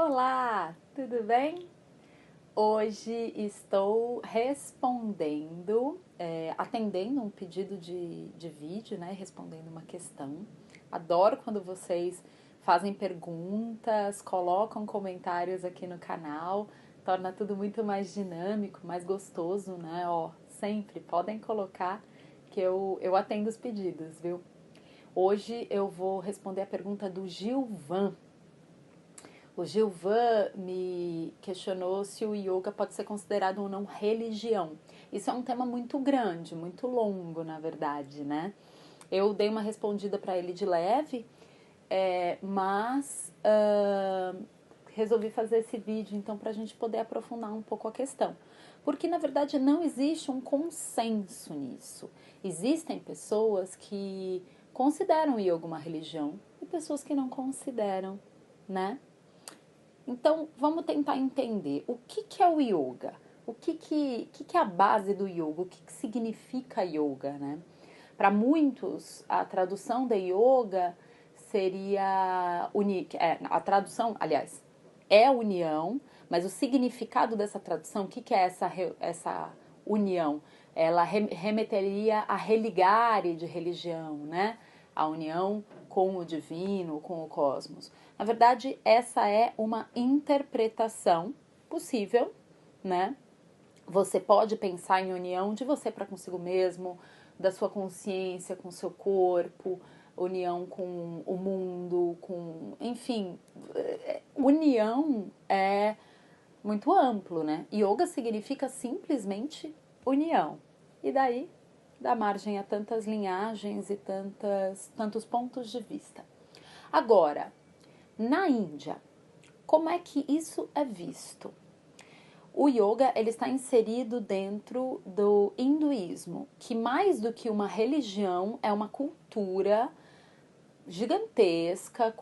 Olá, tudo bem? Hoje estou respondendo, atendendo um pedido de vídeo, né? Respondendo uma questão. Adoro quando vocês fazem perguntas, colocam comentários aqui no canal, torna tudo muito mais dinâmico, mais gostoso, né? Ó, sempre podem colocar que eu atendo os pedidos, viu? Hoje eu vou responder a pergunta do Gilvan. O Gilvan me questionou se o yoga pode ser considerado ou não religião. Isso é um tema muito grande, muito longo, na verdade, né? Eu dei uma respondida para ele de leve, mas resolvi fazer esse vídeo então para a gente poder aprofundar um pouco a questão. Porque na verdade não existe um consenso nisso. Existem pessoas que consideram o yoga uma religião e pessoas que não consideram, né? Então, vamos tentar entender o que é o yoga, o que é a base do yoga, o que significa yoga, né? Para muitos, a tradução de yoga seria a tradução, aliás, é união, mas o significado dessa tradução, o que é essa união? Ela remeteria a religare de religião, né? A união com o divino, com o cosmos. Na verdade, essa é uma interpretação possível, né? Você pode pensar em união de você para consigo mesmo, da sua consciência com o seu corpo, união com o mundo, enfim, união é muito amplo, né? Yoga significa simplesmente união. E daí dá margem a tantas linhagens e tantos pontos de vista. Agora, na Índia, como é que isso é visto? O yoga ele está inserido dentro do hinduísmo, que mais do que uma religião é uma cultura gigantesca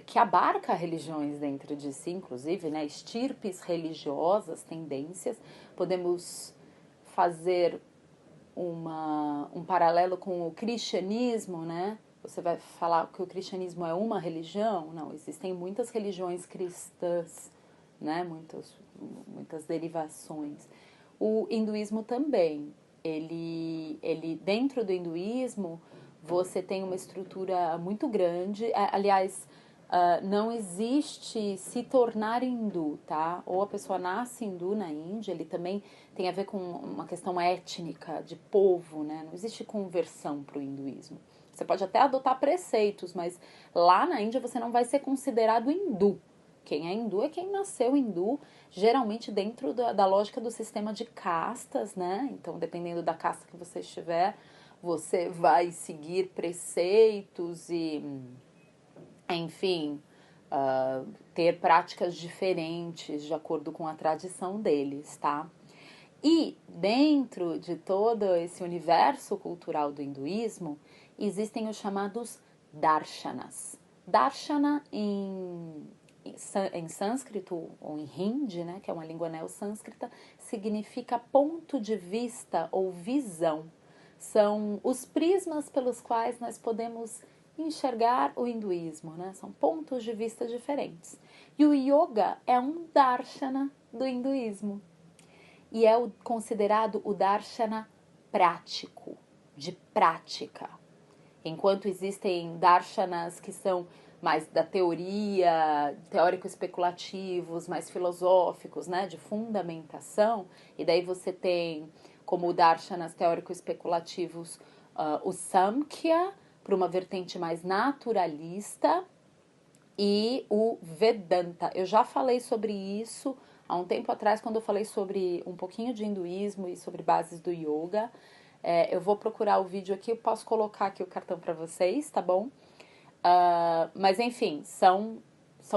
que abarca religiões dentro de si, inclusive, né, estirpes religiosas, tendências. Podemos fazer um paralelo com o cristianismo, né? Você vai falar que o cristianismo é uma religião? Não, existem muitas religiões cristãs, né? Muitas derivações. O hinduísmo também. Ele dentro do hinduísmo, você tem uma estrutura muito grande. Aliás, não existe se tornar hindu, tá? Ou a pessoa nasce hindu na Índia, ele também tem a ver com uma questão étnica, de povo, né? Não existe conversão para o hinduísmo. Você pode até adotar preceitos, mas lá na Índia você não vai ser considerado hindu. Quem é hindu é quem nasceu hindu, geralmente dentro da lógica do sistema de castas, né? Então, dependendo da casta que você estiver, você vai seguir preceitos e, enfim, ter práticas diferentes de acordo com a tradição deles, tá? E dentro de todo esse universo cultural do hinduísmo, existem os chamados darshanas. Darshana em sânscrito ou em hindi, né, que é uma língua neo-sânscrita, significa ponto de vista ou visão. São os prismas pelos quais nós podemos enxergar o hinduísmo, né? São pontos de vista diferentes. E o yoga é um darshana do hinduísmo. E é considerado o darshana prático, de prática. Enquanto existem darshanas que são mais da teoria, teórico-especulativos, mais filosóficos, né, de fundamentação, e daí você tem como darshanas teórico-especulativos o Samkhya, para uma vertente mais naturalista, e o Vedanta. Eu já falei sobre isso há um tempo atrás, quando eu falei sobre um pouquinho de hinduísmo e sobre bases do yoga. Eu vou procurar o vídeo aqui, eu posso colocar aqui o cartão para vocês, tá bom? Mas enfim, são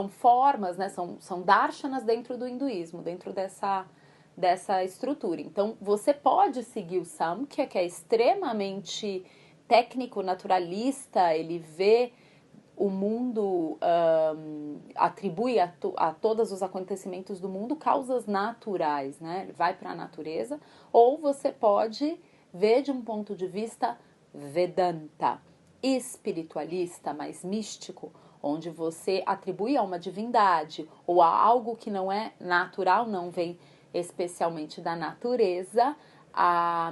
formas, né? São darshanas dentro do hinduísmo, dentro dessa estrutura. Então, você pode seguir o Samkhya, que é extremamente técnico, naturalista, ele vê o mundo, atribui a todos os acontecimentos do mundo causas naturais, né? Ele vai para a natureza. Ou você pode ver de um ponto de vista Vedanta, espiritualista, mais místico, onde você atribui a uma divindade ou a algo que não é natural, não vem especialmente da natureza, a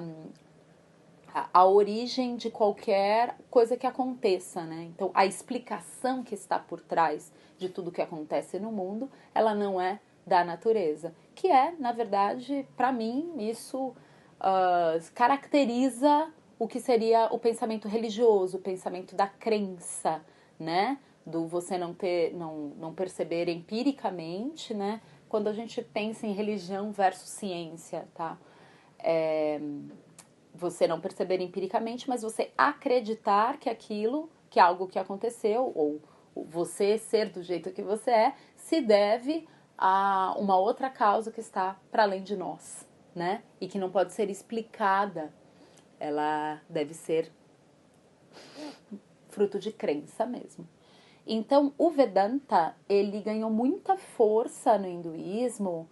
origem de qualquer coisa que aconteça, né? Então, a explicação que está por trás de tudo que acontece no mundo, ela não é da natureza. Que é, na verdade, para mim, isso caracteriza o que seria o pensamento religioso, o pensamento da crença, né? Do você não perceber empiricamente, né? Quando a gente pensa em religião versus ciência, tá? Você não perceber empiricamente, mas você acreditar que aquilo, que algo que aconteceu, ou você ser do jeito que você é, se deve a uma outra causa que está para além de nós, né? E que não pode ser explicada. Ela deve ser fruto de crença mesmo. Então, o Vedanta, ele ganhou muita força no hinduísmo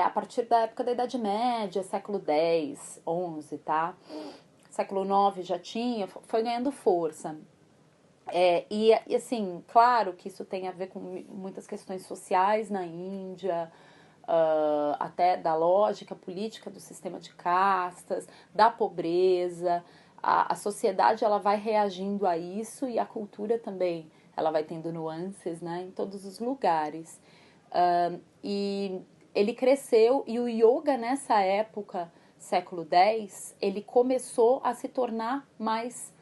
a partir da época da Idade Média, século X, XI, tá? Século IX já tinha, foi ganhando força. E assim, claro que isso tem a ver com muitas questões sociais na Índia, até da lógica política do sistema de castas, da pobreza. A sociedade ela vai reagindo a isso e a cultura também. Ela vai tendo nuances, né, em todos os lugares. E ele cresceu e o yoga nessa época, século X, ele começou a se tornar mais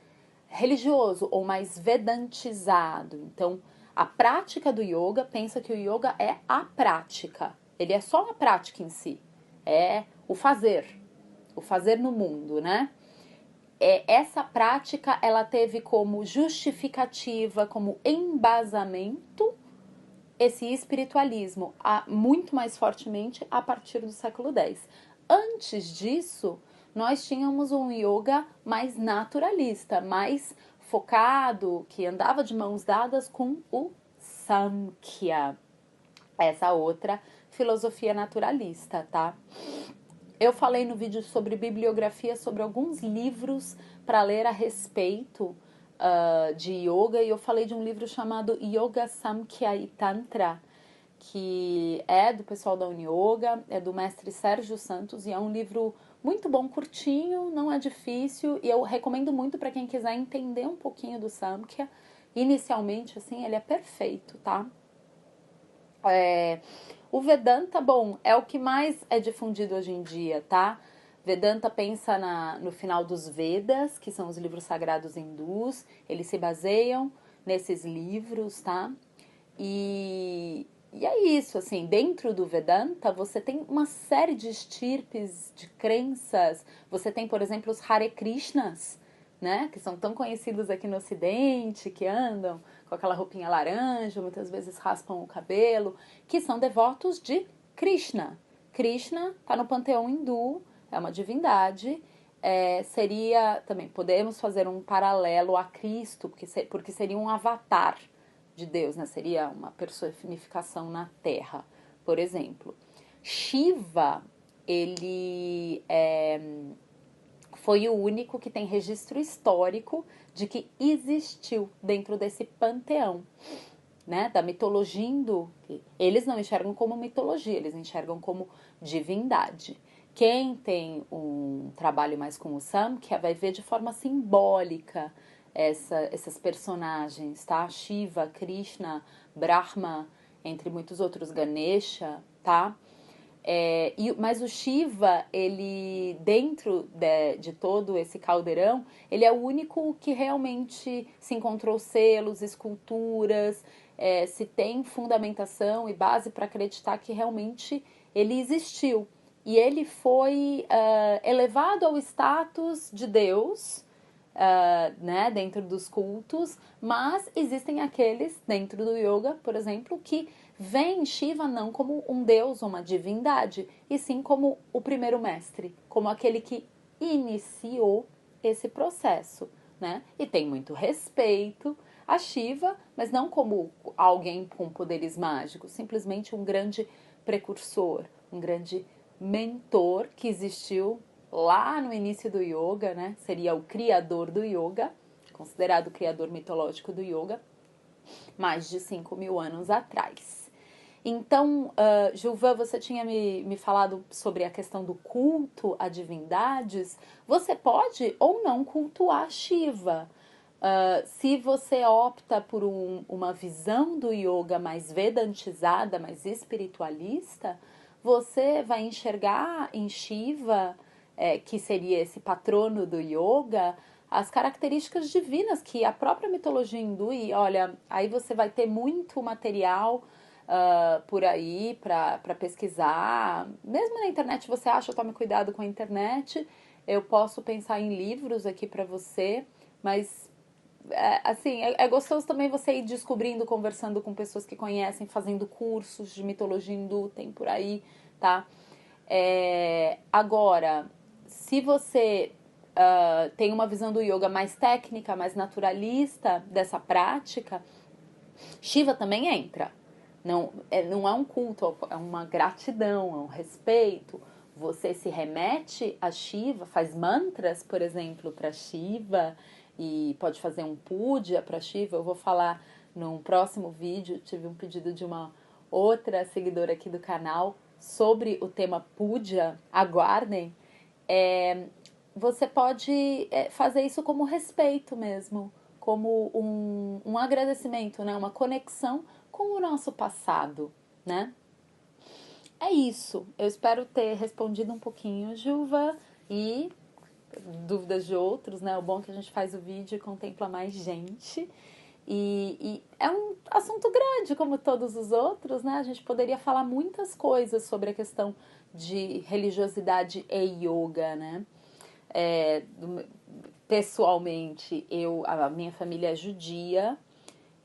religioso ou mais vedantizado. Então, a prática do yoga, pensa que o yoga é a prática. Ele é só a prática em si. É o fazer no mundo, né? Essa prática, ela teve como justificativa, como embasamento, esse espiritualismo muito mais fortemente a partir do século X. Antes disso, nós tínhamos um yoga mais naturalista, mais focado, que andava de mãos dadas com o Samkhya, essa outra filosofia naturalista, tá? Eu falei no vídeo sobre bibliografia, sobre alguns livros para ler a respeito de yoga, e eu falei de um livro chamado Yoga Samkhya e Tantra, que é do pessoal da Uniyoga, é do mestre Sérgio Santos, e é um livro muito bom, curtinho, não é difícil, e eu recomendo muito para quem quiser entender um pouquinho do Samkhya. Inicialmente, assim, ele é perfeito, tá? O Vedanta, bom, é o que mais é difundido hoje em dia, tá? Vedanta pensa no final dos Vedas, que são os livros sagrados hindus, eles se baseiam nesses livros, tá? E é isso, assim, dentro do Vedanta você tem uma série de estirpes, de crenças. Você tem, por exemplo, os Hare Krishnas, né? Que são tão conhecidos aqui no Ocidente, que andam com aquela roupinha laranja, muitas vezes raspam o cabelo, que são devotos de Krishna. Krishna está no panteão hindu, é uma divindade. Seria, também, podemos fazer um paralelo a Cristo, porque seria um avatar de Deus, né? Seria uma personificação na Terra, por exemplo. Shiva, ele foi o único que tem registro histórico de que existiu dentro desse panteão, né? Da mitologia hindu. Eles não enxergam como mitologia, eles enxergam como divindade. Quem tem um trabalho mais com o Samkhya vai ver de forma simbólica essas personagens, tá? Shiva, Krishna, Brahma, entre muitos outros, Ganesha, tá? Mas o Shiva, ele, dentro de todo esse caldeirão, ele é o único que realmente se encontrou selos, esculturas, se tem fundamentação e base para acreditar que realmente ele existiu. E ele foi elevado ao status de Deus, né, dentro dos cultos, mas existem aqueles dentro do yoga, por exemplo, que veem Shiva não como um deus ou uma divindade, e sim como o primeiro mestre, como aquele que iniciou esse processo, né? E tem muito respeito a Shiva, mas não como alguém com poderes mágicos, simplesmente um grande precursor, um grande mentor que existiu lá no início do yoga, né? Seria o criador do yoga, considerado o criador mitológico do yoga. mais de 5.000 anos atrás. Então, Gilvan, você tinha me falado sobre a questão do culto a divindades. Você pode ou não cultuar Shiva. Se você opta por uma visão do yoga mais vedantizada, mais espiritualista, você vai enxergar em Shiva, que seria esse patrono do yoga, as características divinas que a própria mitologia hindu, e olha, aí você vai ter muito material por aí para pesquisar. Mesmo na internet você acha, tome cuidado com a internet. Eu posso pensar em livros aqui para você, mas assim, é gostoso também você ir descobrindo, conversando com pessoas que conhecem, fazendo cursos de mitologia hindu, tem por aí, tá? Agora, se você tem uma visão do yoga mais técnica, mais naturalista dessa prática, Shiva também entra. Não é um culto, é uma gratidão, é um respeito. Você se remete a Shiva, faz mantras, por exemplo, para Shiva, e pode fazer um puja para Shiva. Eu vou falar num próximo vídeo, tive um pedido de uma outra seguidora aqui do canal sobre o tema puja, aguardem. Você pode fazer isso como respeito mesmo, como um agradecimento, né? Uma conexão com o nosso passado, né? É isso. Eu espero ter respondido um pouquinho, Gilva, e dúvidas de outros, né? O bom é que a gente faz o vídeo e contempla mais gente. E é um assunto grande, como todos os outros, né? A gente poderia falar muitas coisas sobre a questão de religiosidade e yoga, né? Pessoalmente, a minha família é judia.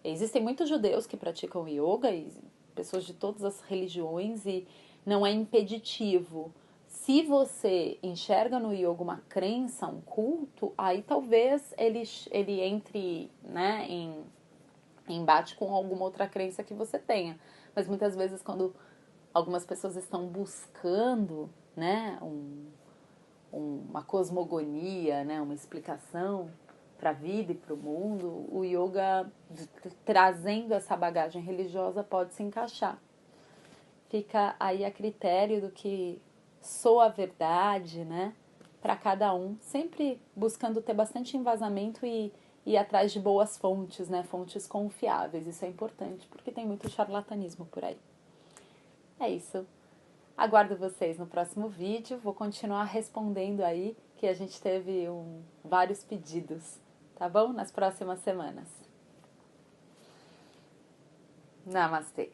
Existem muitos judeus que praticam yoga, e pessoas de todas as religiões, e não é impeditivo. Se você enxerga no yoga uma crença, um culto, aí talvez ele entre, né, em embate com alguma outra crença que você tenha. Mas muitas vezes quando algumas pessoas estão buscando, né, uma cosmogonia, né, uma explicação para a vida e para o mundo, o yoga trazendo essa bagagem religiosa pode se encaixar. Fica aí a critério do que soa a verdade, né, para cada um, sempre buscando ter bastante embasamento e ir atrás de boas fontes, né, fontes confiáveis. Isso é importante porque tem muito charlatanismo por aí. É isso. Aguardo vocês no próximo vídeo. Vou continuar respondendo aí, que a gente teve vários pedidos, tá bom? Nas próximas semanas. Namastê.